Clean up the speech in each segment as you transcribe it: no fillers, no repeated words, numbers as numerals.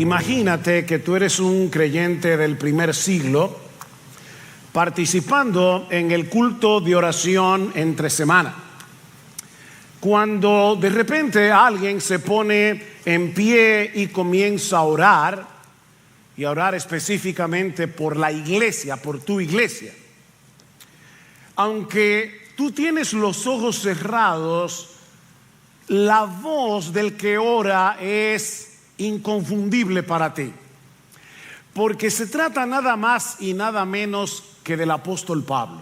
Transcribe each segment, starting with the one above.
Imagínate que tú eres un creyente del primer siglo participando en el culto de oración entre semana. Cuando de repente alguien se pone en pie y comienza a orar, y a orar específicamente por la iglesia, por tu iglesia. Aunque tú tienes los ojos cerrados, la voz del que ora es inconfundible para ti, porque se trata nada más y nada menos que del apóstol Pablo.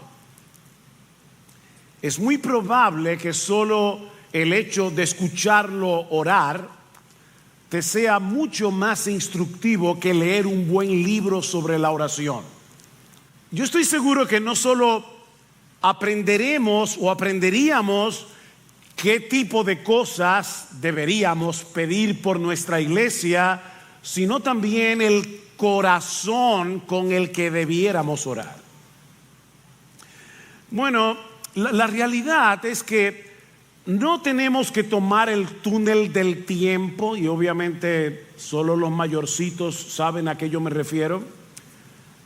Es muy probable que solo el hecho de escucharlo orar te sea mucho más instructivo que leer un buen libro sobre la oración. Yo estoy seguro que no solo aprenderemos o aprenderíamos qué tipo de cosas deberíamos pedir por nuestra iglesia, sino también el corazón con el que debiéramos orar. Bueno, la realidad es que no tenemos que tomar el túnel del tiempo, y obviamente solo los mayorcitos saben a qué yo me refiero.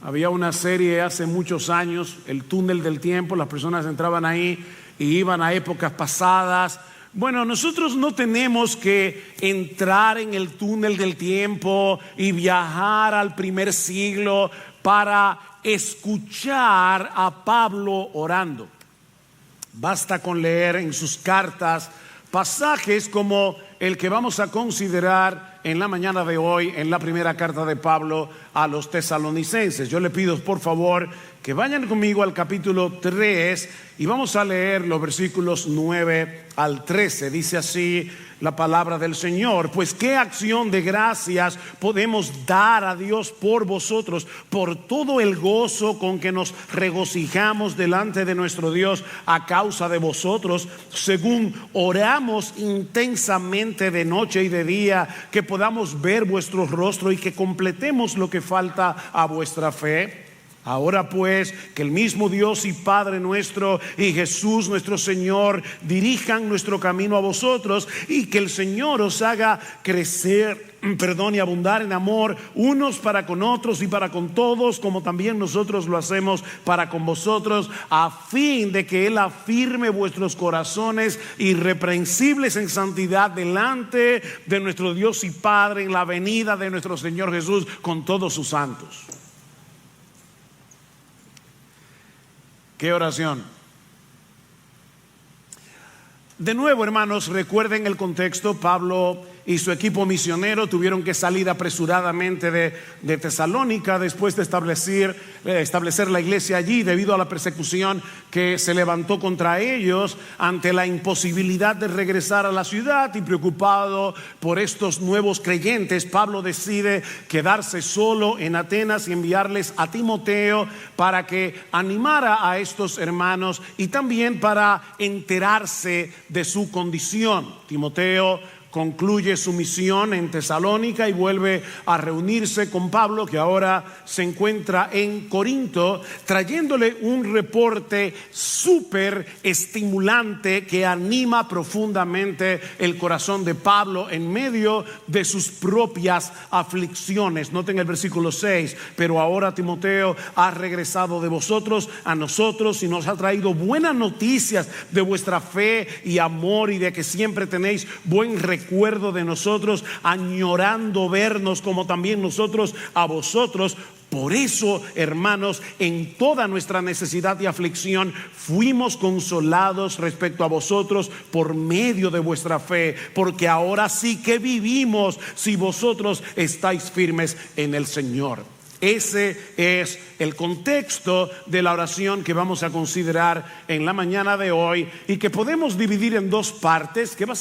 Había una serie hace muchos años, El túnel del tiempo, las personas entraban ahí y iban a épocas pasadas. Bueno, nosotros no tenemos que entrar en el túnel del tiempo y viajar al primer siglo para escuchar a Pablo orando. Basta con leer en sus cartas pasajes como el que vamos a considerar en la mañana de hoy en la primera carta de Pablo a los tesalonicenses. Yo le pido por favor que vayan conmigo al capítulo 3 y vamos a leer los versículos 9 al 13. Dice así la palabra del Señor: pues qué acción de gracias podemos dar a Dios por vosotros, por todo el gozo con que nos regocijamos delante de nuestro Dios a causa de vosotros, según oramos intensamente de noche y de día, que podamos ver vuestro rostro y que completemos lo que falta a vuestra fe. Ahora pues, que el mismo Dios y Padre nuestro y Jesús nuestro Señor dirijan nuestro camino a vosotros, y que el Señor os haga crecer, y abundar en amor unos para con otros y para con todos, como también nosotros lo hacemos para con vosotros, a fin de que Él afirme vuestros corazones irreprensibles en santidad delante de nuestro Dios y Padre en la venida de nuestro Señor Jesús con todos sus santos. ¿Qué oración? De nuevo, hermanos, recuerden el contexto. Pablo y su equipo misionero tuvieron que salir apresuradamente de Tesalónica después de establecer la iglesia allí, debido a la persecución que se levantó contra ellos. Ante la imposibilidad de regresar a la ciudad y preocupado por estos nuevos creyentes, Pablo decide quedarse solo en Atenas y enviarles a Timoteo para que animara a estos hermanos y también para enterarse de su condición. Timoteo concluye su misión en Tesalónica y vuelve a reunirse con Pablo, que ahora se encuentra en Corinto, trayéndole un reporte súper estimulante que anima profundamente el corazón de Pablo en medio de sus propias aflicciones. Noten el versículo 6: pero ahora Timoteo ha regresado de vosotros a nosotros y nos ha traído buenas noticias de vuestra fe y amor, y de que siempre tenéis buen recuerdo de nosotros, añorando vernos como también nosotros a vosotros. Por eso, hermanos, en toda nuestra necesidad y aflicción fuimos consolados respecto a vosotros por medio de vuestra fe, porque ahora sí que vivimos si vosotros estáis firmes en el Señor. Ese es el contexto de la oración que vamos a considerar en la mañana de hoy, y que podemos dividir en dos partes que van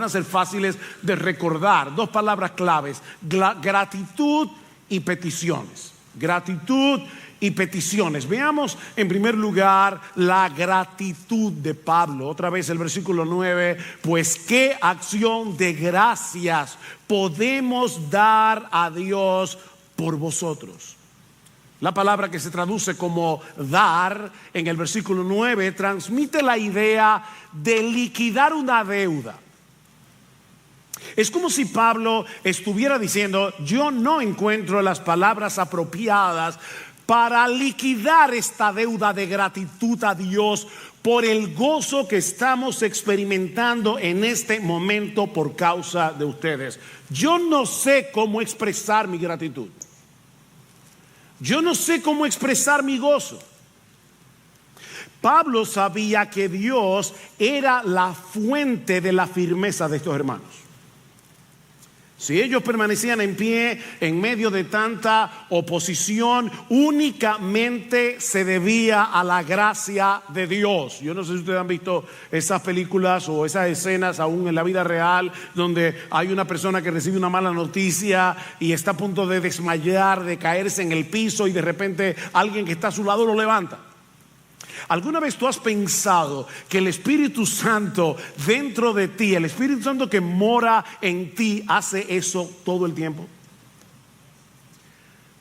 a ser fáciles de recordar. Dos palabras claves: gratitud y peticiones. Gratitud y peticiones. Veamos en primer lugar la gratitud de Pablo. Otra vez el versículo 9: pues qué acción de gracias podemos dar a Dios por vosotros. La palabra que se traduce como dar en el versículo 9 transmite la idea de liquidar una deuda. Es como si Pablo estuviera diciendo: yo no encuentro las palabras apropiadas para liquidar esta deuda de gratitud a Dios por el gozo que estamos experimentando en este momento por causa de ustedes. Yo no sé cómo expresar mi gratitud. Yo no sé cómo expresar mi gozo. Pablo sabía que Dios era la fuente de la firmeza de estos hermanos. Si ellos permanecían en pie en medio de tanta oposición, únicamente se debía a la gracia de Dios. Yo no sé si ustedes han visto esas películas o esas escenas aún en la vida real, donde hay una persona que recibe una mala noticia y está a punto de desmayar, de caerse en el piso, y de repente alguien que está a su lado lo levanta. ¿Alguna vez tú has pensado que el Espíritu Santo dentro de ti, el Espíritu Santo que mora en ti, hace eso todo el tiempo?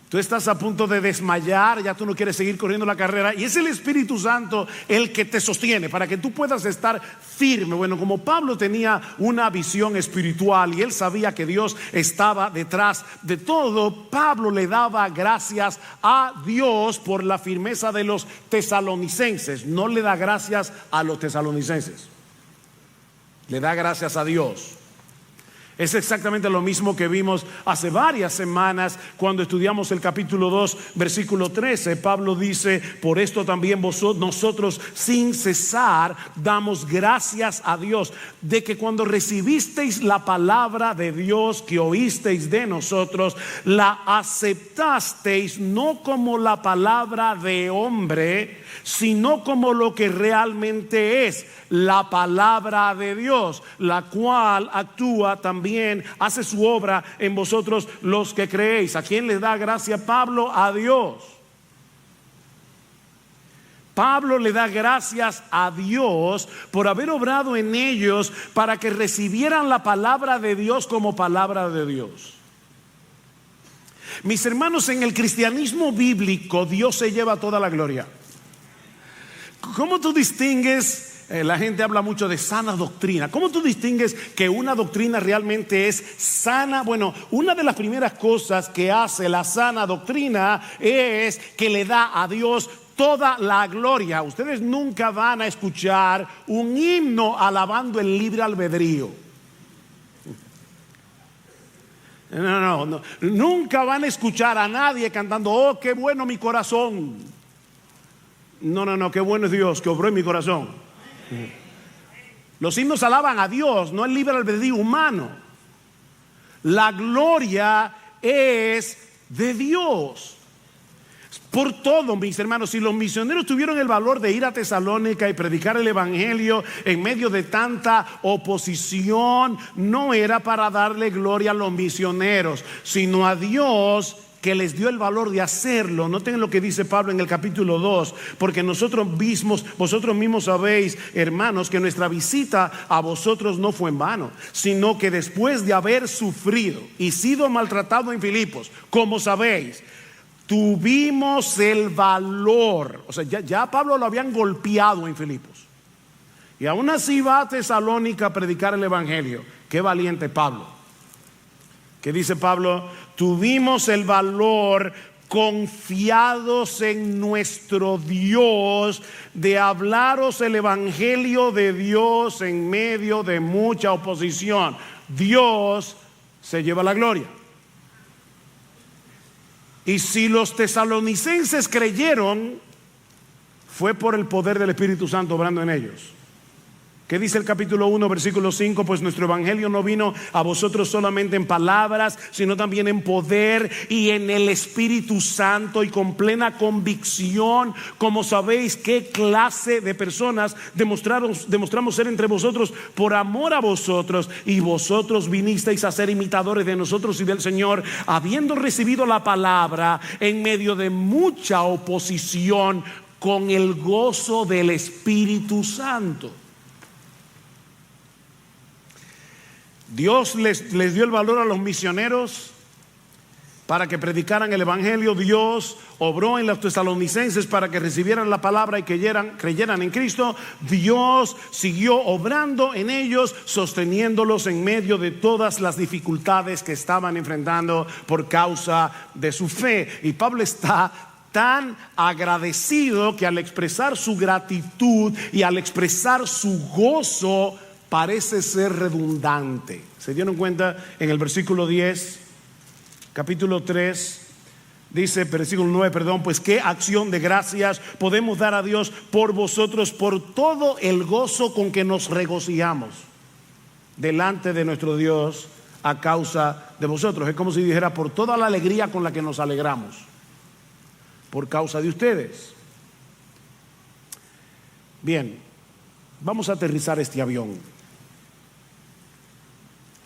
Tú estás a punto de desmayar, ya tú no quieres seguir corriendo la carrera, y es el Espíritu Santo el que te sostiene para que tú puedas estar firme. Bueno, como Pablo tenía una visión espiritual y él sabía que Dios estaba detrás de todo, Pablo le daba gracias a Dios por la firmeza de los tesalonicenses. No le da gracias a los tesalonicenses, le da gracias a Dios. Es exactamente lo mismo que vimos hace varias semanas cuando estudiamos el capítulo 2, versículo 13. Pablo dice: por esto también nosotros sin cesar damos gracias a Dios, de que cuando recibisteis la palabra de Dios que oísteis de nosotros, la aceptasteis no como la palabra de hombre, sino como lo que realmente es, la palabra de Dios, la cual actúa también, hace su obra en vosotros los que creéis. ¿A quién le da gracia Pablo? A Dios. Pablo le da gracias a Dios por haber obrado en ellos para que recibieran la palabra de Dios como palabra de Dios. Mis hermanos, en el cristianismo bíblico Dios se lleva toda la gloria. ¿Cómo tú distingues? La gente habla mucho de sana doctrina. ¿Cómo tú distingues que una doctrina realmente es sana? Bueno, una de las primeras cosas que hace la sana doctrina es que le da a Dios toda la gloria. Ustedes nunca van a escuchar un himno alabando el libre albedrío. No. Nunca van a escuchar a nadie cantando: oh, qué bueno mi corazón. No, qué bueno es Dios que obró en mi corazón. Los himnos alaban a Dios, no el libre albedrío humano. La gloria es de Dios. Por todo, mis hermanos, si los misioneros tuvieron el valor de ir a Tesalónica y predicar el evangelio en medio de tanta oposición, no era para darle gloria a los misioneros, sino a Dios, que les dio el valor de hacerlo. Noten lo que dice Pablo en el capítulo 2: porque vosotros mismos sabéis, hermanos, que nuestra visita a vosotros no fue en vano, sino que después de haber sufrido y sido maltratado en Filipos, como sabéis, tuvimos el valor. O sea, ya Pablo lo habían golpeado en Filipos, y aún así va a Tesalónica a predicar el evangelio. Qué valiente Pablo. ¿Qué dice Pablo? Tuvimos el valor, confiados en nuestro Dios, de hablaros el evangelio de Dios en medio de mucha oposición. Dios se lleva la gloria. Y si los tesalonicenses creyeron, fue por el poder del Espíritu Santo obrando en ellos. ¿Qué dice el capítulo 1, versículo 5? Pues nuestro evangelio no vino a vosotros solamente en palabras, sino también en poder y en el Espíritu Santo, y con plena convicción, como sabéis qué clase de personas demostramos ser entre vosotros por amor a vosotros, y vosotros vinisteis a ser imitadores de nosotros y del Señor, habiendo recibido la palabra en medio de mucha oposición, con el gozo del Espíritu Santo. Dios les dio el valor a los misioneros, para que predicaran el evangelio. Dios obró en los tesalonicenses para que recibieran la palabra y creyeran en Cristo. Dios siguió obrando en ellos, sosteniéndolos en medio de todas las dificultades que estaban enfrentando por causa de su fe. Y Pablo está tan agradecido que al expresar su gratitud y al expresar su gozo parece ser redundante. ¿Se dieron cuenta? En el versículo 10, capítulo 3, dice, versículo 9, perdón, pues qué acción de gracias podemos dar a Dios por vosotros, por todo el gozo con que nos regocijamos delante de nuestro Dios a causa de vosotros. Es como si dijera, por toda la alegría con la que nos alegramos por causa de ustedes. Bien, vamos a aterrizar este avión.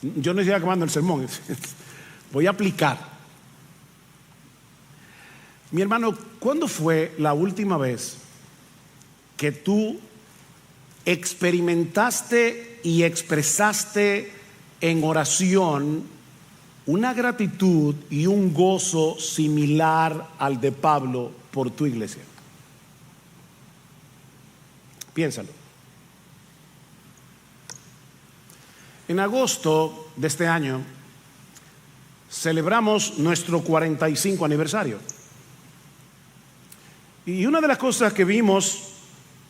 Yo no estoy acabando el sermón, voy a aplicar. Mi hermano, ¿cuándo fue la última vez que tú experimentaste y expresaste en oración una gratitud y un gozo similar al de Pablo por tu iglesia? Piénsalo. En agosto de este año celebramos nuestro 45 aniversario. Y una de las cosas que vimos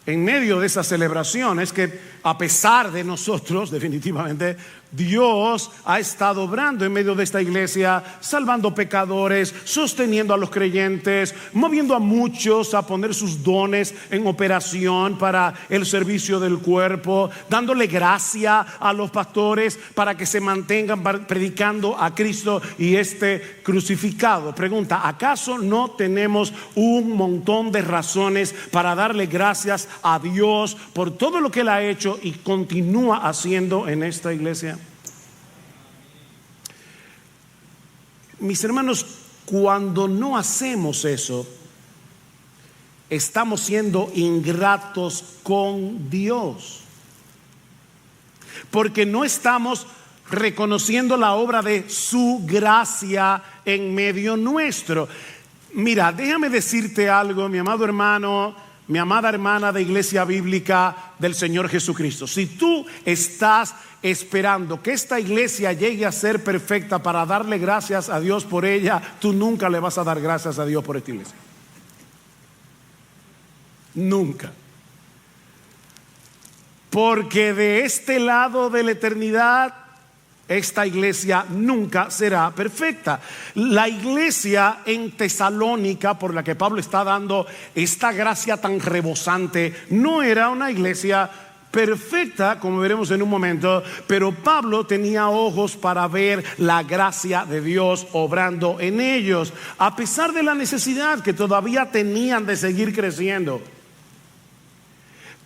en medio de esa celebración es que, a pesar de nosotros, definitivamente, Dios ha estado obrando en medio de esta iglesia, salvando pecadores, sosteniendo a los creyentes, moviendo a muchos a poner sus dones en operación para el servicio del cuerpo, dándole gracia a los pastores para que se mantengan predicando a Cristo y este crucificado. Pregunta, ¿acaso no tenemos un montón de razones para darle gracias a Dios por todo lo que Él ha hecho y continúa haciendo en esta iglesia? Mis hermanos, cuando no hacemos eso, estamos siendo ingratos con Dios, porque no estamos reconociendo la obra de su gracia en medio nuestro. Mira, déjame decirte algo, mi amado hermano, mi amada hermana de Iglesia Bíblica del Señor Jesucristo. Si tú estás esperando que esta iglesia llegue a ser perfecta para darle gracias a Dios por ella, tú nunca le vas a dar gracias a Dios por esta iglesia. Nunca. Porque de este lado de la eternidad, esta iglesia nunca será perfecta. La iglesia en Tesalónica, por la que Pablo está dando esta gracia tan rebosante, no era una iglesia perfecta, como veremos en un momento, pero Pablo tenía ojos para ver la gracia de Dios obrando en ellos, a pesar de la necesidad que todavía tenían de seguir creciendo.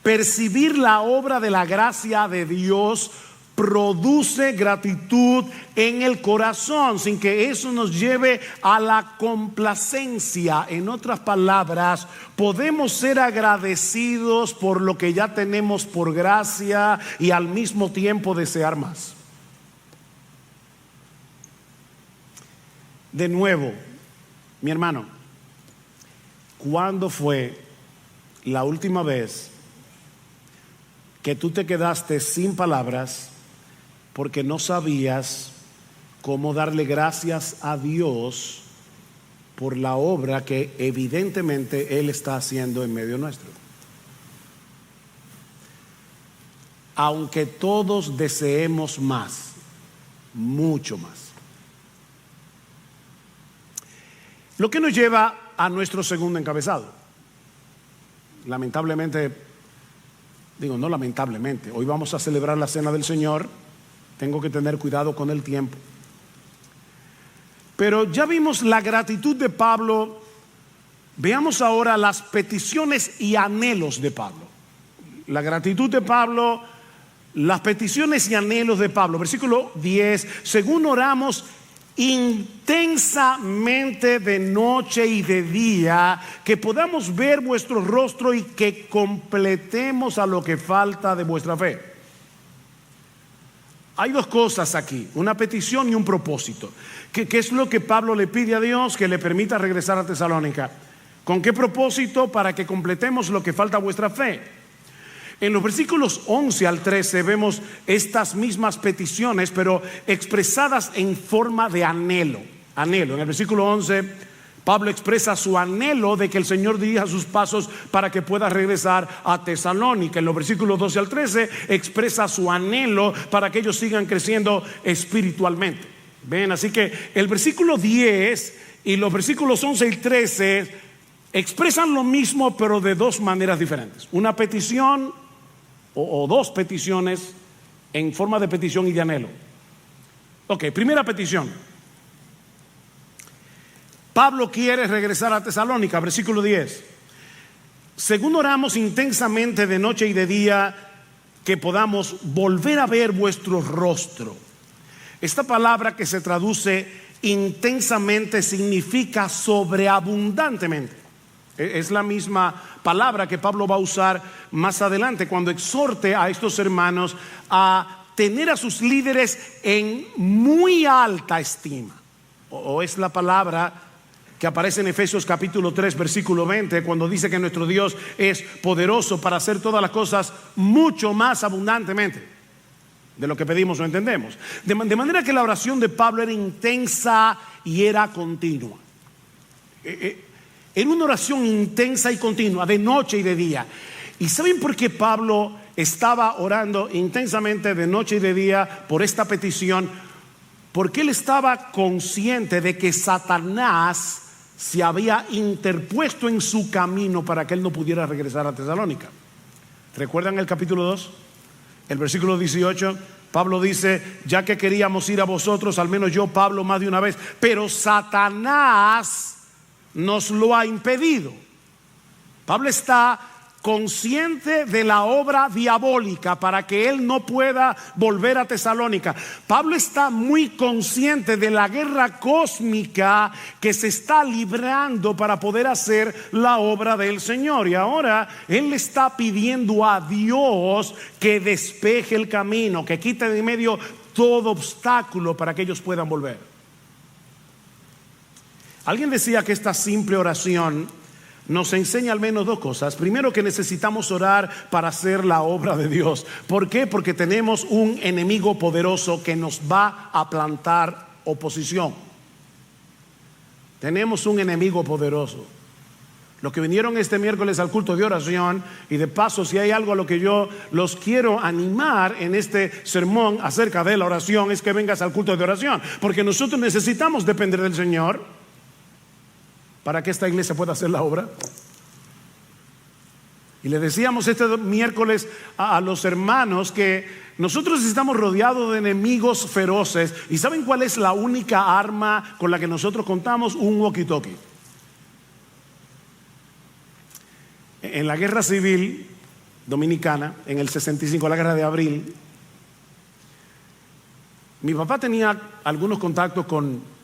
Percibir la obra de la gracia de Dios produce gratitud en el corazón, sin que eso nos lleve a la complacencia. En otras palabras, podemos ser agradecidos por lo que ya tenemos por gracia y al mismo tiempo desear más. De nuevo, mi hermano, ¿cuándo fue la última vez que tú te quedaste sin palabras porque no sabías cómo darle gracias a Dios por la obra que evidentemente Él está haciendo en medio nuestro? Aunque todos deseemos más, mucho más. Lo que nos lleva a nuestro segundo encabezado. Lamentablemente, no lamentablemente, hoy vamos a celebrar la Cena del Señor. Tengo que tener cuidado con el tiempo. Pero ya vimos la gratitud de Pablo. Veamos ahora las peticiones y anhelos de Pablo. La gratitud de Pablo, las peticiones y anhelos de Pablo. Versículo 10, según oramos intensamente de noche y de día, que podamos ver vuestro rostro y que completemos a lo que falta de vuestra fe. Hay dos cosas aquí, una petición y un propósito. ¿Qué es lo que Pablo le pide a Dios? Que le permita regresar a Tesalónica. ¿Con qué propósito? Para que completemos lo que falta a vuestra fe. En los versículos 11 al 13 vemos estas mismas peticiones, pero expresadas en forma de anhelo. Anhelo. En el versículo 11, Pablo expresa su anhelo de que el Señor dirija sus pasos para que pueda regresar a Tesalónica. En los versículos 12 al 13 expresa su anhelo para que ellos sigan creciendo espiritualmente. Ven, así que el versículo 10 y los versículos 11 y 13 expresan lo mismo, pero de dos maneras diferentes. Una petición o dos peticiones en forma de petición y de anhelo. Ok, primera petición. Pablo quiere regresar a Tesalónica, versículo 10. Según oramos intensamente de noche y de día, que podamos volver a ver vuestro rostro. Esta palabra que se traduce intensamente significa sobreabundantemente. Es la misma palabra que Pablo va a usar más adelante cuando exhorte a estos hermanos a tener a sus líderes en muy alta estima. O es la palabra que aparece en Efesios capítulo 3 versículo 20, cuando dice que nuestro Dios es poderoso para hacer todas las cosas mucho más abundantemente de lo que pedimos o entendemos. De manera que la oración de Pablo era intensa y era continua. Era una oración intensa y continua, de noche y de día. ¿Y saben por qué Pablo estaba orando intensamente de noche y de día por esta petición? Porque él estaba consciente de que Satanás se había interpuesto en su camino para que él no pudiera regresar a Tesalónica. ¿Recuerdan el capítulo 2? El versículo 18, Pablo dice: ya que queríamos ir a vosotros, al menos yo, Pablo, más de una vez, pero Satanás nos lo ha impedido. Pablo está consciente de la obra diabólica para que él no pueda volver a Tesalónica. Pablo está muy consciente de la guerra cósmica que se está librando para poder hacer la obra del Señor. Y ahora él le está pidiendo a Dios que despeje el camino, que quite de en medio todo obstáculo para que ellos puedan volver. Alguien decía que esta simple oración nos enseña al menos dos cosas. Primero, que necesitamos orar para hacer la obra de Dios. ¿Por qué? Porque tenemos un enemigo poderoso que nos va a plantar oposición. Tenemos un enemigo poderoso. Los que vinieron este miércoles al culto de oración, y de paso, si hay algo a lo que yo los quiero animar en este sermón acerca de la oración, es que vengas al culto de oración, porque nosotros necesitamos depender del Señor para que esta iglesia pueda hacer la obra. Y le decíamos este miércoles a los hermanos que nosotros estamos rodeados de enemigos feroces. ¿Y saben cuál es la única arma con la que nosotros contamos? Un walkie-talkie. En la guerra civil dominicana, en el 65, la guerra de abril, mi papá tenía algunos contactos con,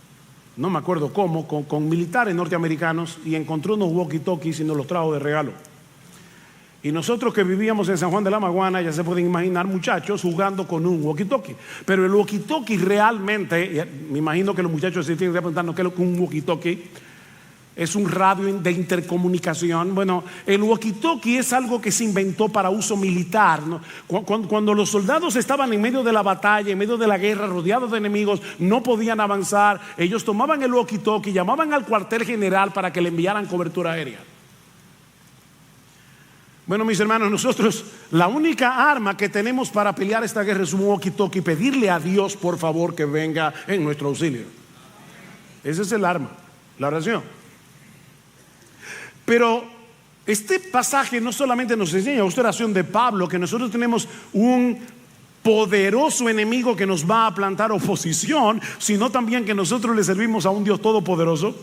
no me acuerdo cómo, con militares norteamericanos, y encontró unos walkie-talkies y nos los trajo de regalo. Y nosotros que vivíamos en San Juan de la Maguana, ya se pueden imaginar muchachos jugando con un walkie-talkie. Pero el walkie-talkie realmente, me imagino que los muchachos se tienen que preguntarnos qué es un walkie-talkie. Es un radio de intercomunicación. Bueno, el walkie-talkie es algo que se inventó para uso militar, ¿no? Cuando los soldados estaban en medio de la batalla, en medio de la guerra, rodeados de enemigos, no podían avanzar. Ellos tomaban el walkie-talkie, llamaban al cuartel general para que le enviaran cobertura aérea. Bueno, mis hermanos, nosotros la única arma que tenemos para pelear esta guerra es un walkie-talkie, pedirle a Dios por favor que venga en nuestro auxilio. Ese es el arma, la oración. Pero este pasaje no solamente nos enseña esta oración de Pablo, que nosotros tenemos un poderoso enemigo que nos va a plantar oposición, sino también que nosotros le servimos a un Dios todopoderoso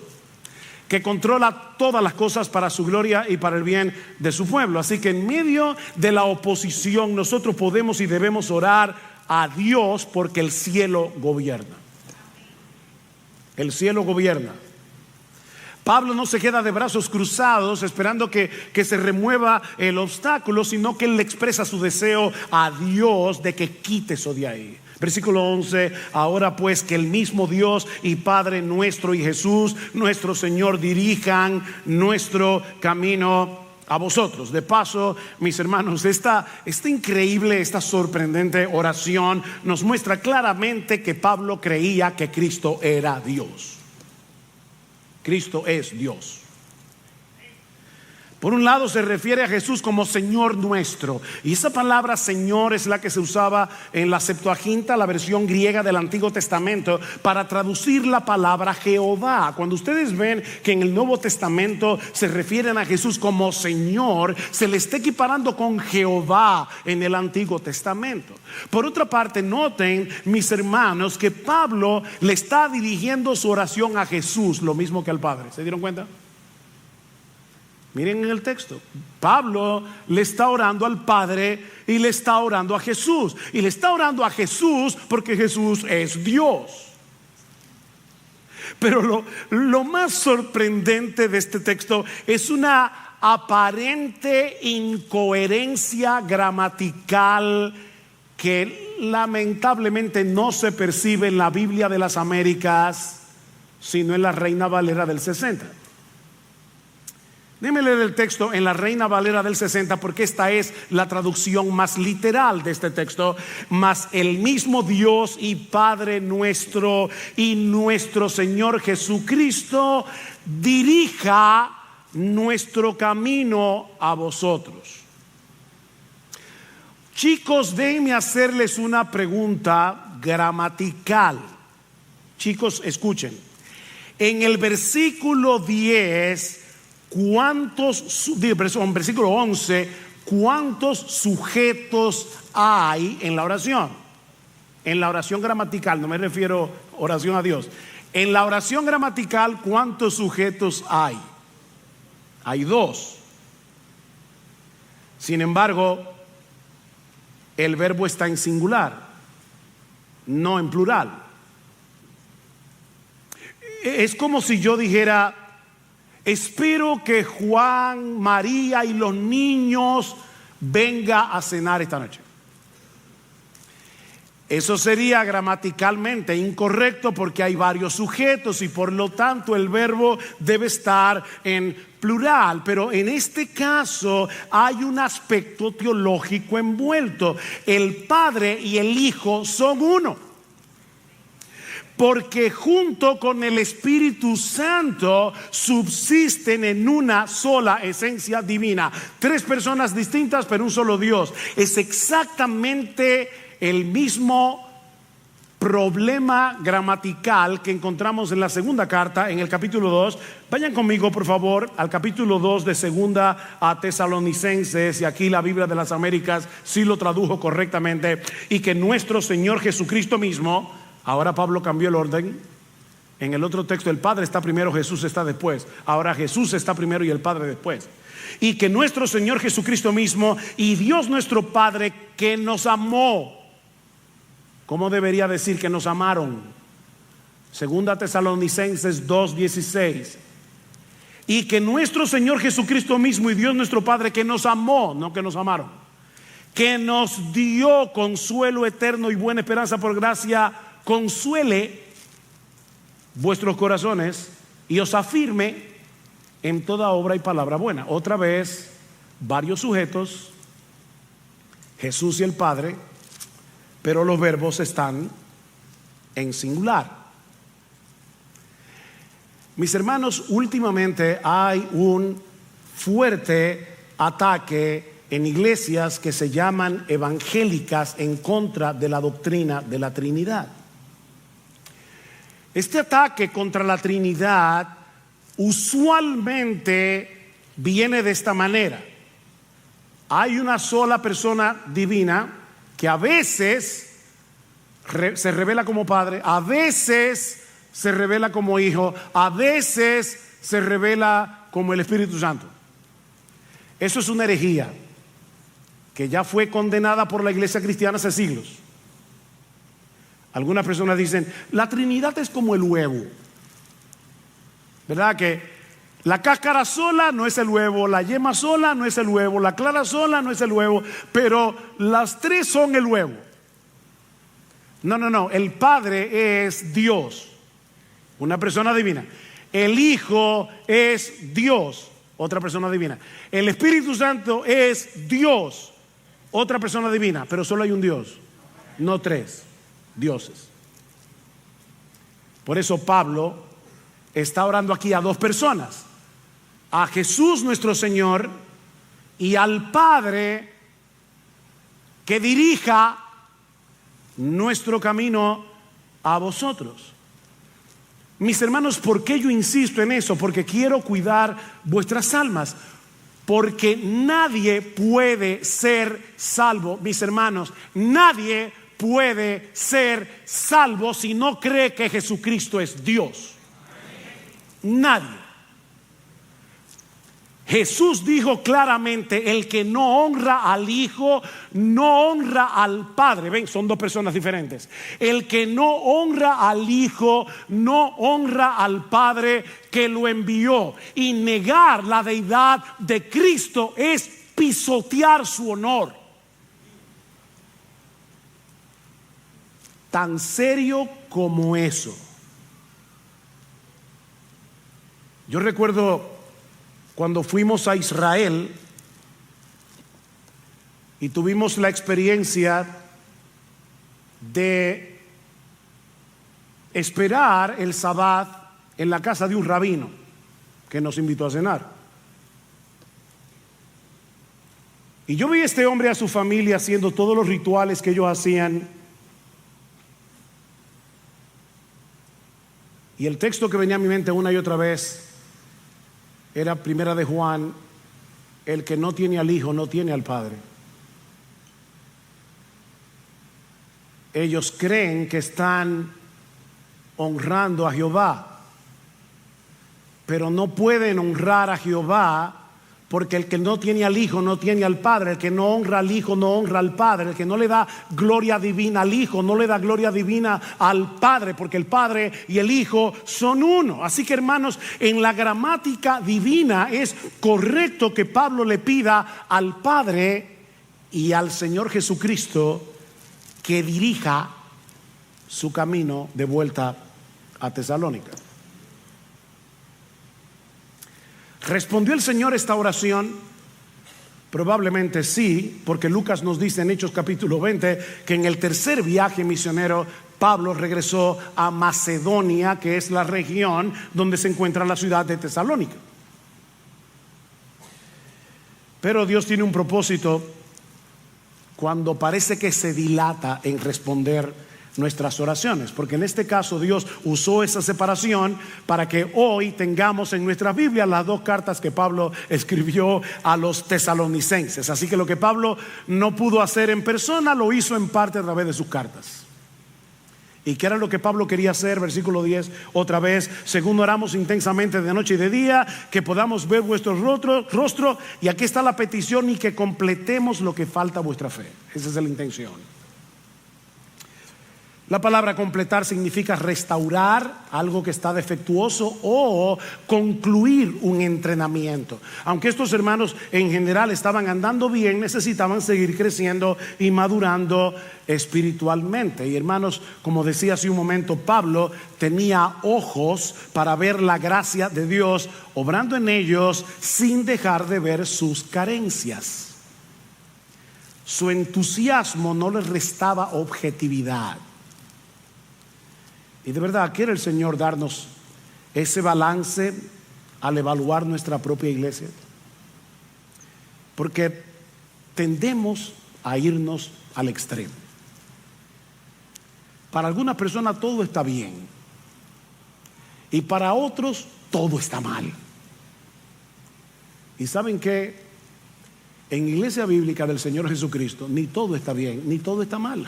que controla todas las cosas para su gloria y para el bien de su pueblo. Así que en medio de la oposición nosotros podemos y debemos orar a Dios, porque el cielo gobierna. El cielo gobierna. Pablo no se queda de brazos cruzados esperando que se remueva el obstáculo, sino que él le expresa su deseo a Dios de que quite eso de ahí. Versículo 11: ahora pues que el mismo Dios y Padre nuestro y Jesús nuestro Señor dirijan nuestro camino a vosotros. De paso, mis hermanos, esta increíble, esta sorprendente oración nos muestra claramente que Pablo creía que Cristo era Dios. Cristo es Dios. Por un lado se refiere a Jesús como Señor nuestro, y esa palabra Señor es la que se usaba en la Septuaginta, la versión griega del Antiguo Testamento, para traducir la palabra Jehová. Cuando ustedes ven que en el Nuevo Testamento se refieren a Jesús como Señor, se le está equiparando con Jehová en el Antiguo Testamento. Por otra parte, noten, mis hermanos, que Pablo le está dirigiendo su oración a Jesús, lo mismo que al Padre. ¿Se dieron cuenta? Miren en el texto, Pablo le está orando al Padre y le está orando a Jesús. Y le está orando a Jesús porque Jesús es Dios. Pero lo más sorprendente de este texto es una aparente incoherencia gramatical que lamentablemente no se percibe en la Biblia de las Américas, sino en la Reina Valera del 60. Déjeme leer el texto en la Reina Valera del 60, porque esta es la traducción más literal de este texto. Mas el mismo Dios y Padre nuestro y nuestro Señor Jesucristo dirija nuestro camino a vosotros. Chicos, déjenme hacerles una pregunta gramatical. Chicos, escuchen. En el versículo 10, versículo 11, ¿cuántos sujetos hay en la oración? En la oración gramatical, no me refiero a oración a Dios. En la oración gramatical, ¿cuántos sujetos hay? Hay 2. Sin embargo, el verbo está en singular, no en plural. Es como si yo dijera: espero que Juan, María y los niños vengan a cenar esta noche. Eso sería gramaticalmente incorrecto porque hay varios sujetos y por lo tanto el verbo debe estar en plural. Pero en este caso hay un aspecto teológico envuelto. El Padre y el Hijo son uno, porque junto con el Espíritu Santo subsisten en una sola esencia divina. 3 personas distintas pero un solo Dios. Es exactamente el mismo problema gramatical que encontramos en la segunda carta, en el capítulo 2. Vayan conmigo por favor al capítulo 2 de segunda a Tesalonicenses, y aquí la Biblia de las Américas sí lo tradujo correctamente. Y que nuestro Señor Jesucristo mismo, ahora Pablo cambió el orden. En el otro texto el Padre está primero, Jesús está después. Ahora Jesús está primero y el Padre después. Y que nuestro Señor Jesucristo mismo y Dios nuestro Padre, que nos amó. ¿Cómo debería decir que nos amaron? Segunda Tesalonicenses 2:16. Y que nuestro Señor Jesucristo mismo y Dios nuestro Padre, que nos amó, no que nos amaron, que nos dio consuelo eterno y buena esperanza por gracia, consuele vuestros corazones y os afirme en toda obra y palabra buena. Otra vez, varios sujetos, Jesús y el Padre, pero los verbos están en singular. Mis hermanos, últimamente hay un fuerte ataque en iglesias que se llaman evangélicas en contra de la doctrina de la Trinidad. Este ataque contra la Trinidad usualmente viene de esta manera: hay una sola persona divina que a veces se revela como Padre, a veces se revela como Hijo, a veces se revela como el Espíritu Santo. Eso es una herejía que ya fue condenada por la iglesia cristiana hace siglos. Algunas personas dicen: la Trinidad es como el huevo, ¿verdad? Que La cáscara sola no es el huevo, la yema sola no es el huevo, la clara sola no es el huevo, pero las tres son el huevo. No, el Padre es Dios, una persona divina. El Hijo es Dios, otra persona divina. El Espíritu Santo es Dios, otra persona divina, pero solo hay un Dios, no tres dioses. Por eso Pablo está orando aquí a dos personas: a Jesús nuestro Señor y al Padre que dirija nuestro camino a vosotros. Mis hermanos, ¿por qué yo insisto en eso? Porque quiero cuidar vuestras almas. Porque nadie puede ser salvo, mis hermanos, nadie puede ser salvo si no cree que Jesucristo es Dios. Nadie. Jesús dijo claramente: el que no honra al Hijo no honra al Padre. Ven, son dos personas diferentes. El que no honra al Hijo no honra al Padre que lo envió. Y negar la deidad de Cristo es pisotear su honor. Tan serio como eso. Yo recuerdo cuando fuimos a Israel y tuvimos la experiencia de esperar el Sabbat en la casa de un rabino que nos invitó a cenar. Y yo vi a este hombre y a su familia haciendo todos los rituales que ellos hacían. Y el texto que venía a mi mente una y otra vez era Primera de Juan: el que no tiene al Hijo no tiene al Padre. Ellos creen que están honrando a Jehová, pero no pueden honrar a Jehová, porque el que no tiene al Hijo no tiene al Padre. El que no honra al Hijo no honra al Padre. El que no le da gloria divina al Hijo no le da gloria divina al Padre, porque el Padre y el Hijo son uno. Así que, hermanos, en la gramática divina es correcto que Pablo le pida al Padre y al Señor Jesucristo que dirija su camino de vuelta a Tesalónica. ¿Respondió el Señor esta oración? Probablemente sí, porque Lucas nos dice en Hechos capítulo 20 que en el tercer viaje misionero Pablo regresó a Macedonia, que es la región donde se encuentra la ciudad de Tesalónica. Pero Dios tiene un propósito cuando parece que se dilata en responder nuestras oraciones, porque en este caso Dios usó esa separación para que hoy tengamos en nuestra Biblia las dos cartas que Pablo escribió a los tesalonicenses. Así que lo que Pablo no pudo hacer en persona lo hizo en parte a través de sus cartas. ¿Y qué era lo que Pablo quería hacer? Versículo 10, otra vez: según oramos intensamente de noche y de día, que podamos ver vuestro rostro, y aquí está la petición, y que completemos lo que falta a vuestra fe. Esa es la intención. La palabra completar significa restaurar algo que está defectuoso o concluir un entrenamiento. Aunque estos hermanos en general estaban andando bien, necesitaban seguir creciendo y madurando espiritualmente. Y hermanos, como decía hace un momento, Pablo tenía ojos para ver la gracia de Dios obrando en ellos sin dejar de ver sus carencias. Su entusiasmo no les restaba objetividad. Y de verdad quiere el Señor darnos ese balance al evaluar nuestra propia iglesia, porque tendemos a irnos al extremo. Para algunas personas todo está bien y para otros todo está mal. Y saben que en iglesia bíblica del Señor Jesucristo ni todo está bien ni todo está mal.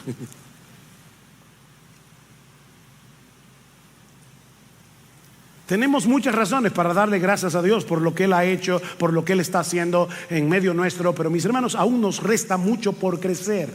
Tenemos muchas razones para darle gracias a Dios por lo que Él ha hecho, por lo que Él está haciendo en medio nuestro, pero mis hermanos, aún nos resta mucho por crecer.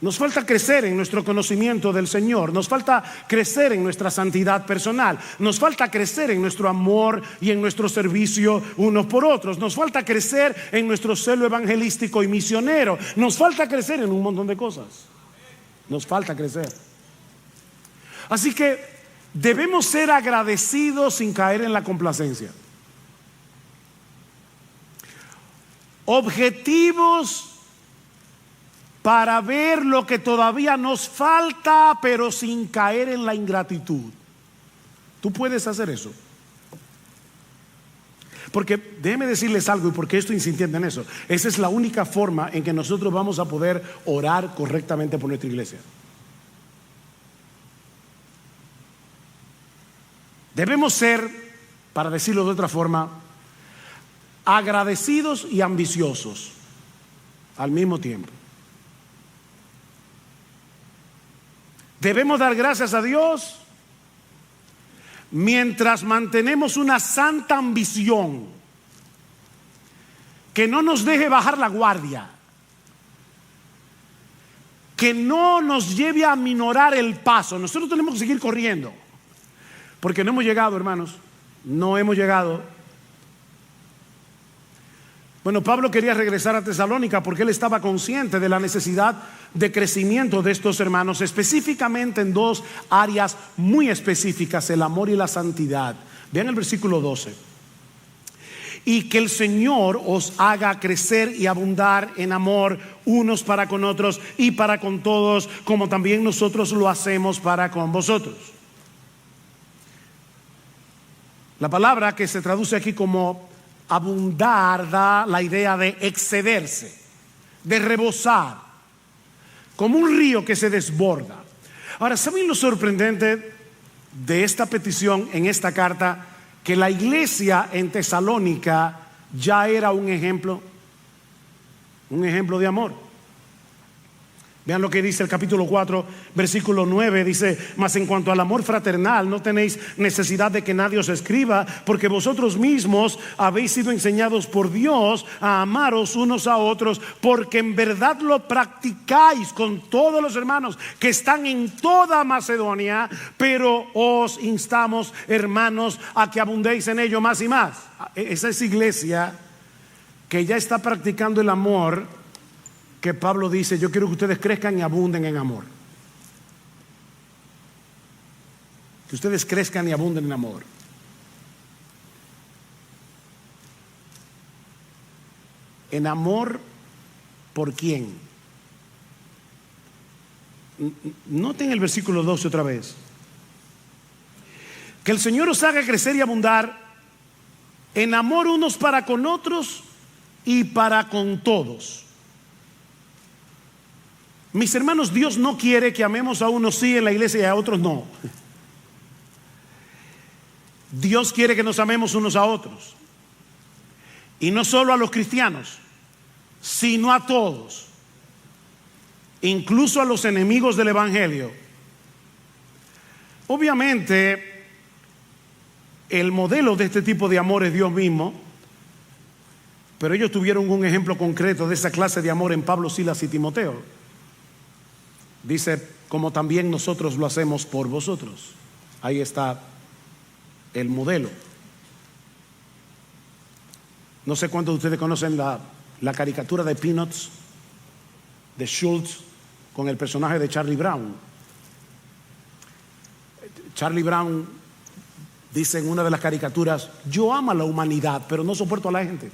Nos falta crecer en nuestro conocimiento del Señor. Nos falta crecer en nuestra santidad personal. Nos falta crecer en nuestro amor y en nuestro servicio unos por otros. Nos falta crecer en nuestro celo evangelístico y misionero. Nos falta crecer en un montón de cosas. Nos falta crecer. Así que debemos ser agradecidos sin caer en la complacencia. Objetivos para ver lo que todavía nos falta, pero sin caer en la ingratitud. Tú puedes hacer eso. Porque déjenme decirles algo, y porque estoy insistiendo en eso. Esa es la única forma en que nosotros vamos a poder orar correctamente por nuestra iglesia. Debemos ser, para decirlo de otra forma, agradecidos y ambiciosos al mismo tiempo. Debemos dar gracias a Dios mientras mantenemos una santa ambición que no nos deje bajar la guardia, que no nos lleve a aminorar el paso. Nosotros tenemos que seguir corriendo, porque no hemos llegado, hermanos, no hemos llegado. Bueno, Pablo quería regresar a Tesalónica porque él estaba consciente de la necesidad de crecimiento de estos hermanos, específicamente en dos áreas muy específicas: el amor y la santidad. Vean el versículo 12. Y que el Señor os haga crecer y abundar en amor unos para con otros y para con todos, como también nosotros lo hacemos para con vosotros. La palabra que se traduce aquí como abundar da la idea de excederse, de rebosar, como un río que se desborda. Ahora, ¿saben lo sorprendente de esta petición en esta carta? Que la iglesia en Tesalónica ya era un ejemplo de amor. Vean lo que dice el capítulo 4, versículo 9. Dice: mas en cuanto al amor fraternal, no tenéis necesidad de que nadie os escriba, porque vosotros mismos habéis sido enseñados por Dios a amaros unos a otros, porque en verdad lo practicáis con todos los hermanos que están en toda Macedonia. Pero os instamos, hermanos, a que abundéis en ello más y más. Esa es iglesia que ya está practicando el amor, que Pablo dice: yo quiero que ustedes crezcan y abunden en amor. Que ustedes crezcan y abunden en amor. ¿En amor por quién? Noten el versículo 12 otra vez. Que el Señor os haga crecer y abundar en amor unos para con otros y para con todos. Mis hermanos, Dios no quiere que amemos a unos sí en la iglesia y a otros no. Dios quiere que nos amemos unos a otros. Y no solo a los cristianos, sino a todos, incluso a los enemigos del evangelio. Obviamente, el modelo de este tipo de amor es Dios mismo, pero ellos tuvieron un ejemplo concreto de esa clase de amor en Pablo, Silas y Timoteo. Dice: como también nosotros lo hacemos por vosotros. Ahí está el modelo. No sé cuántos de ustedes conocen la caricatura de Peanuts, de Schultz, con el personaje de Charlie Brown. Charlie Brown dice en una de las caricaturas: yo amo a la humanidad, pero no soporto a la gente.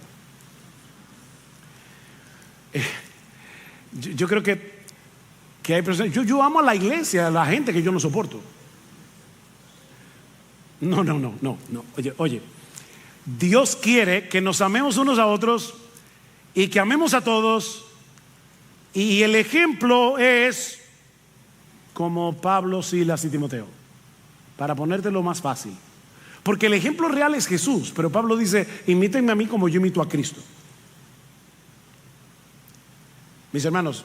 Yo creo que hay personas: yo amo a la iglesia, a la gente que yo no soporto. No. Oye, Dios quiere que nos amemos unos a otros y que amemos a todos. Y el ejemplo es como Pablo, Silas y Timoteo, para ponértelo más fácil. Porque el ejemplo real es Jesús, pero Pablo dice: imítenme a mí como yo imito a Cristo. Mis hermanos,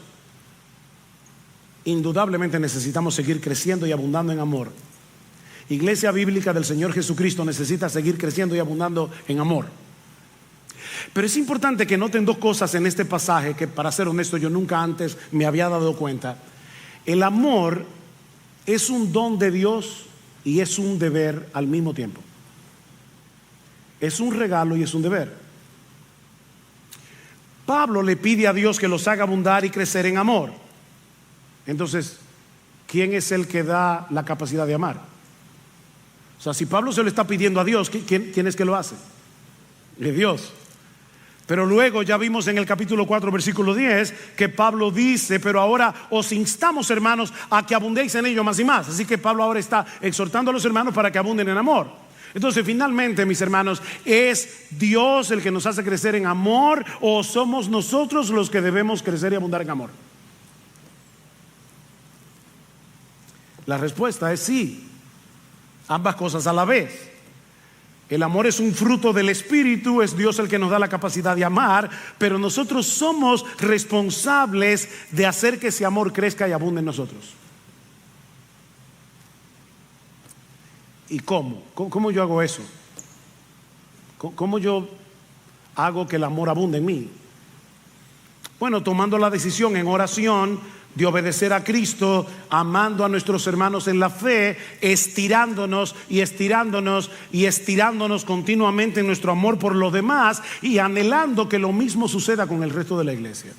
indudablemente necesitamos seguir creciendo y abundando en amor. Iglesia Bíblica del Señor Jesucristo necesita seguir creciendo y abundando en amor. Pero es importante que noten dos cosas en este pasaje que, para ser honesto, yo nunca antes me había dado cuenta. El amor es un don de Dios y es un deber al mismo tiempo. Es un regalo y es un deber. Pablo le pide a Dios que los haga abundar y crecer en amor. Entonces, ¿quién es el que da la capacidad de amar? O sea, si Pablo se lo está pidiendo a Dios, ¿quién es que lo hace? Es Dios. Pero luego ya vimos en el capítulo 4 versículo 10 que Pablo dice: pero ahora os instamos, hermanos, a que abundéis en ello más y más. Así que Pablo ahora está exhortando a los hermanos para que abunden en amor. Entonces, finalmente, mis hermanos, ¿es Dios el que nos hace crecer en amor o somos nosotros los que debemos crecer y abundar en amor? La respuesta es sí, ambas cosas a la vez. El amor es un fruto del Espíritu, es Dios el que nos da la capacidad de amar, pero nosotros somos responsables de hacer que ese amor crezca y abunde en nosotros. ¿Y cómo? ¿Cómo yo hago eso? ¿Cómo yo hago que el amor abunde en mí? Bueno, tomando la decisión en oración de obedecer a Cristo, amando a nuestros hermanos en la fe, estirándonos y estirándonos y estirándonos continuamente en nuestro amor por los demás y anhelando que lo mismo suceda con el resto de la iglesia.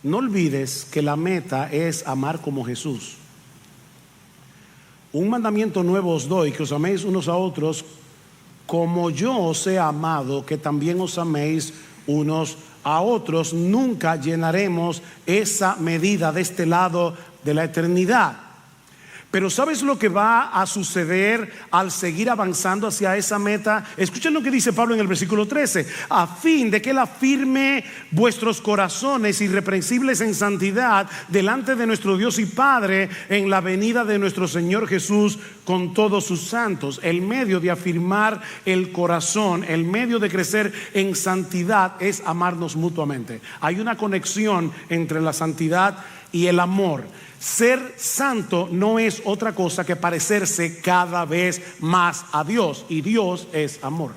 No olvides que la meta es amar como Jesús. Un mandamiento nuevo os doy, que os améis unos a otros como yo os he amado, que también os améis unos a otros. Nunca llenaremos esa medida de este lado de la eternidad. Pero ¿sabes lo que va a suceder al seguir avanzando hacia esa meta? Escuchen lo que dice Pablo en el versículo 13: a fin de que él afirme vuestros corazones irreprensibles en santidad delante de nuestro Dios y Padre en la venida de nuestro Señor Jesús con todos sus santos. El medio de afirmar el corazón, el medio de crecer en santidad es amarnos mutuamente. Hay una conexión entre la santidad y el amor. Ser santo no es otra cosa que parecerse cada vez más a Dios, y Dios es amor.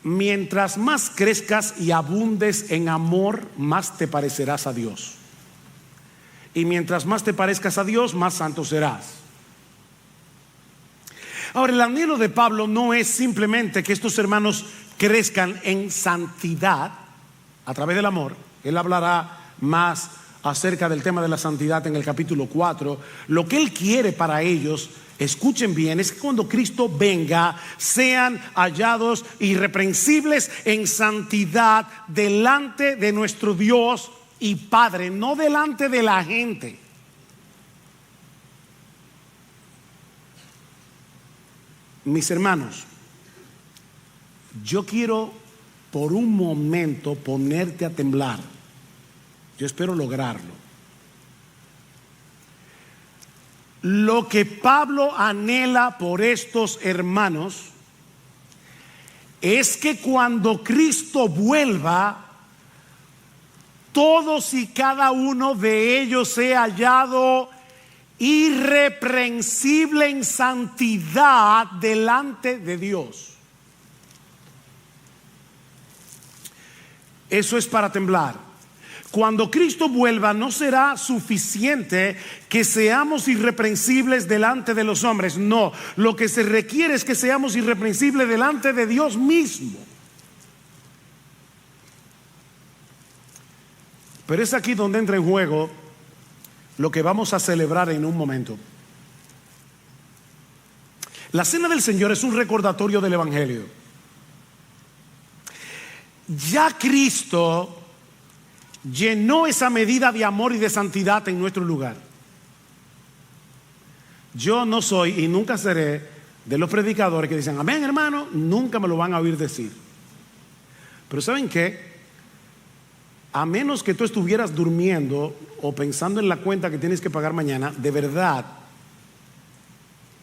Mientras más crezcas y abundes en amor, más te parecerás a Dios. Y mientras más te parezcas a Dios, más santo serás. Ahora, el anhelo de Pablo no es simplemente que estos hermanos crezcan en santidad a través del amor. Él hablará más acerca del tema de la santidad en el capítulo 4. Lo que él quiere para ellos, escuchen bien, es que cuando Cristo venga sean hallados irreprensibles en santidad delante de nuestro Dios y Padre, no delante de la gente. Mis hermanos, yo quiero por un momento ponerte a temblar. Yo espero lograrlo. Lo que Pablo anhela por estos hermanos es que cuando Cristo vuelva, todos y cada uno de ellos sea hallado irreprensible en santidad delante de Dios. Eso es para temblar. Cuando Cristo vuelva, no será suficiente que seamos irreprensibles delante de los hombres. No, lo que se requiere es que seamos irreprensibles delante de Dios mismo. Pero es aquí donde entra en juego lo que vamos a celebrar en un momento. La cena del Señor es un recordatorio del Evangelio. Ya Cristo llenó esa medida de amor y de santidad en nuestro lugar. Yo no soy y nunca seré de los predicadores que dicen amén, hermano. Nunca me lo van a oír decir. Pero ¿saben qué? A menos que tú estuvieras durmiendo o pensando en la cuenta que tienes que pagar mañana, de verdad,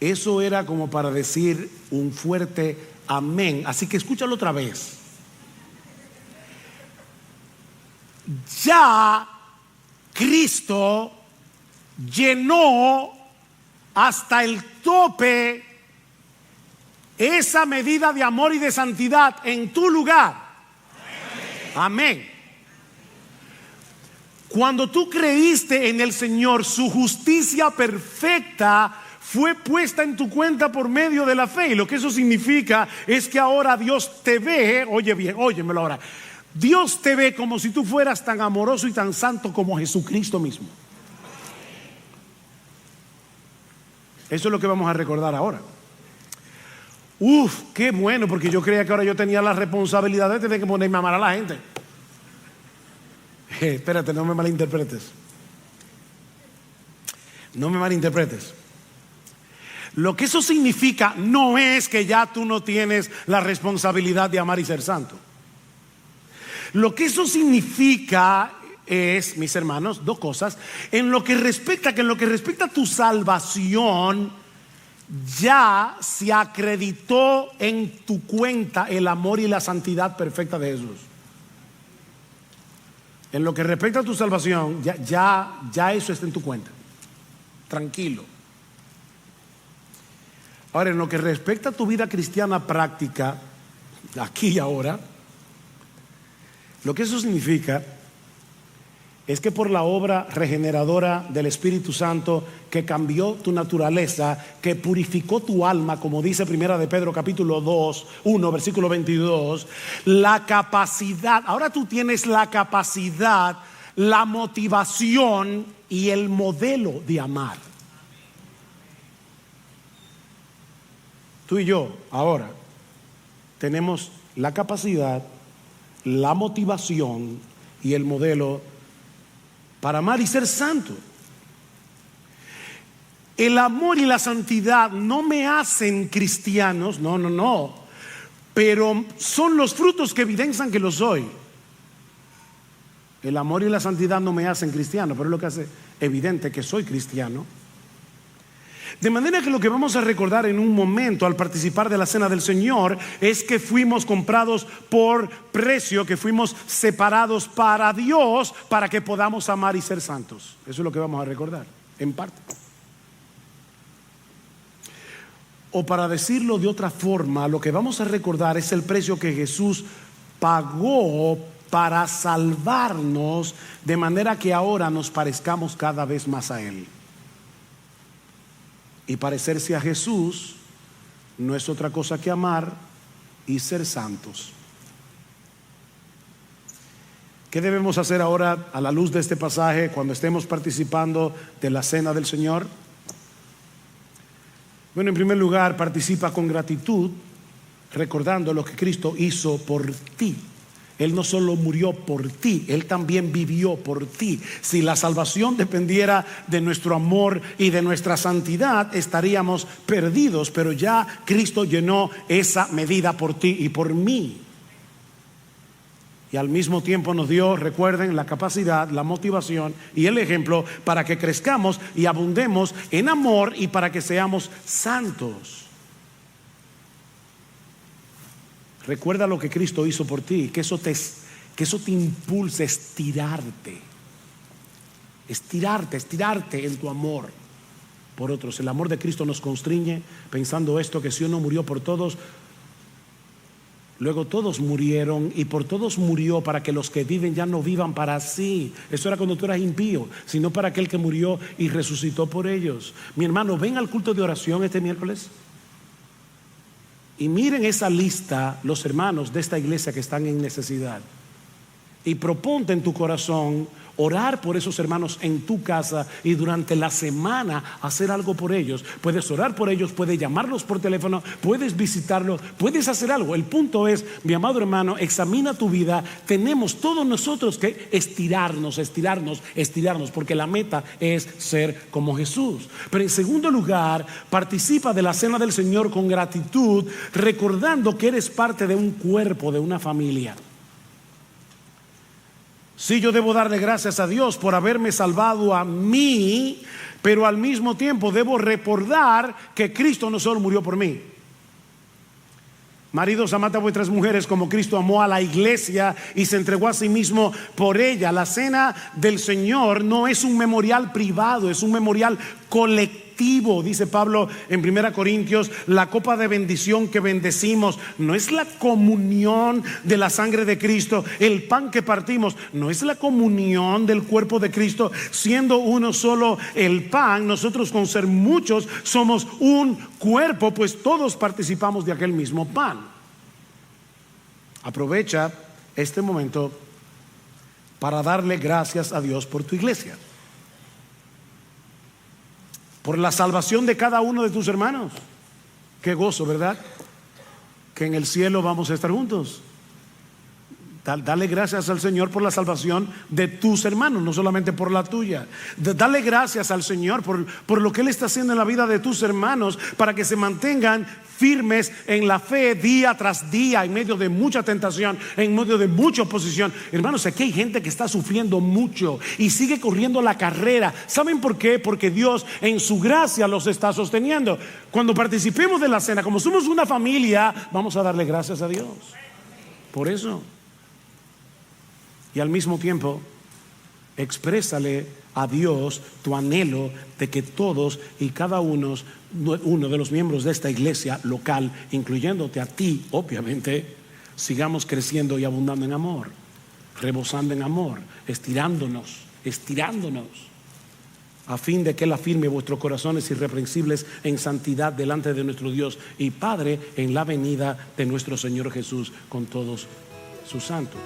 eso era como para decir un fuerte amén. Así que escúchalo otra vez. Ya Cristo llenó hasta el tope esa medida de amor y de santidad en tu lugar. Amén. Cuando tú creíste en el Señor, su justicia perfecta fue puesta en tu cuenta por medio de la fe. Y lo que eso significa es que ahora Dios te ve, oye bien, óyemelo ahora. Dios te ve como si tú fueras tan amoroso y tan santo como Jesucristo mismo. Eso es lo que vamos a recordar ahora. Qué bueno, porque yo creía que ahora yo tenía la responsabilidad de tener que ponerme a amar a la gente. Espérate, no me malinterpretes. No me malinterpretes. Lo que eso significa no es que ya tú no tienes la responsabilidad de amar y ser santo. Lo que eso significa es, mis hermanos, dos cosas. En lo que respecta a tu salvación, ya se acreditó en tu cuenta el amor y la santidad perfecta de Jesús. En lo que respecta a tu salvación, ya eso está en tu cuenta. Tranquilo. Ahora, en lo que respecta a tu vida cristiana práctica, aquí y ahora, lo que eso significa es que por la obra regeneradora del Espíritu Santo que cambió tu naturaleza, que purificó tu alma, como dice Primera de Pedro capítulo 1 versículo 22, la capacidad, ahora tú tienes la capacidad, la motivación y el modelo de amar. Tú y yo ahora tenemos la capacidad, la motivación y el modelo para amar y ser santo. El amor y la santidad no me hacen cristianos, no, pero son los frutos que evidencian que lo soy. El amor y la santidad no me hacen cristiano, pero es lo que hace evidente que soy cristiano. De manera que lo que vamos a recordar en un momento al participar de la cena del Señor es que fuimos comprados por precio, que fuimos separados para Dios para que podamos amar y ser santos. Eso es lo que vamos a recordar, en parte. O para decirlo de otra forma, lo que vamos a recordar es el precio que Jesús pagó para salvarnos, de manera que ahora nos parezcamos cada vez más a Él. Y parecerse a Jesús no es otra cosa que amar y ser santos. ¿Qué debemos hacer ahora a la luz de este pasaje cuando estemos participando de la cena del Señor? Bueno, en primer lugar, participa con gratitud, recordando lo que Cristo hizo por ti. Él no solo murió por ti, Él también vivió por ti. Si la salvación dependiera de nuestro amor y de nuestra santidad, estaríamos perdidos, pero ya Cristo llenó esa medida por ti y por mí. Y al mismo tiempo nos dio, recuerden, la capacidad, la motivación y el ejemplo para que crezcamos y abundemos en amor y para que seamos santos. Recuerda lo que Cristo hizo por ti, que eso te impulse a estirarte en tu amor por otros. El amor de Cristo nos constriñe pensando esto, que si uno murió por todos, luego todos murieron y por todos murió para que los que viven ya no vivan para sí. Eso era cuando tú eras impío, sino para aquel que murió y resucitó por ellos. Mi hermano, ven al culto de oración este miércoles. Y miren esa lista, los hermanos de esta iglesia que están en necesidad. Y proponte en tu corazón orar por esos hermanos en tu casa y durante la semana hacer algo por ellos. Puedes orar por ellos, puedes llamarlos por teléfono, puedes visitarlos, puedes hacer algo. El punto es, mi amado hermano, examina tu vida. Tenemos todos nosotros que estirarnos, porque la meta es ser como Jesús. Pero en segundo lugar, participa de la cena del Señor con gratitud, recordando que eres parte de un cuerpo, de una familia. Sí, yo debo darle gracias a Dios por haberme salvado a mí, pero al mismo tiempo debo recordar que Cristo no solo murió por mí. Maridos, amad a vuestras mujeres como Cristo amó a la iglesia y se entregó a sí mismo por ella. La cena del Señor no es un memorial privado, es un memorial colectivo colectivo. Dice Pablo en 1 Corintios, la copa de bendición que bendecimos no es la comunión de la sangre de Cristo. El pan que partimos no es la comunión del cuerpo de Cristo. Siendo uno solo el pan, nosotros con ser muchos somos un cuerpo, pues todos participamos de aquel mismo pan. Aprovecha este momento para darle gracias a Dios por tu iglesia, por la salvación de cada uno de tus hermanos. Qué gozo, ¿verdad? Que en el cielo vamos a estar juntos. Dale gracias al Señor por la salvación de tus hermanos, no solamente por la tuya. Dale gracias al Señor por lo que Él está haciendo en la vida de tus hermanos, para que se mantengan firmes en la fe día tras día, en medio de mucha tentación, en medio de mucha oposición. Hermanos, aquí hay gente que está sufriendo mucho y sigue corriendo la carrera. ¿Saben por qué? Porque Dios en su gracia los está sosteniendo. Cuando participemos de la cena, como somos una familia, vamos a darle gracias a Dios por eso. Y al mismo tiempo, exprésale a Dios tu anhelo de que todos y cada uno de los miembros de esta iglesia local, incluyéndote a ti, obviamente, sigamos creciendo y abundando en amor, rebosando en amor, estirándonos, a fin de que Él afirme vuestros corazones irreprensibles en santidad delante de nuestro Dios y Padre en la venida de nuestro Señor Jesús con todos sus santos.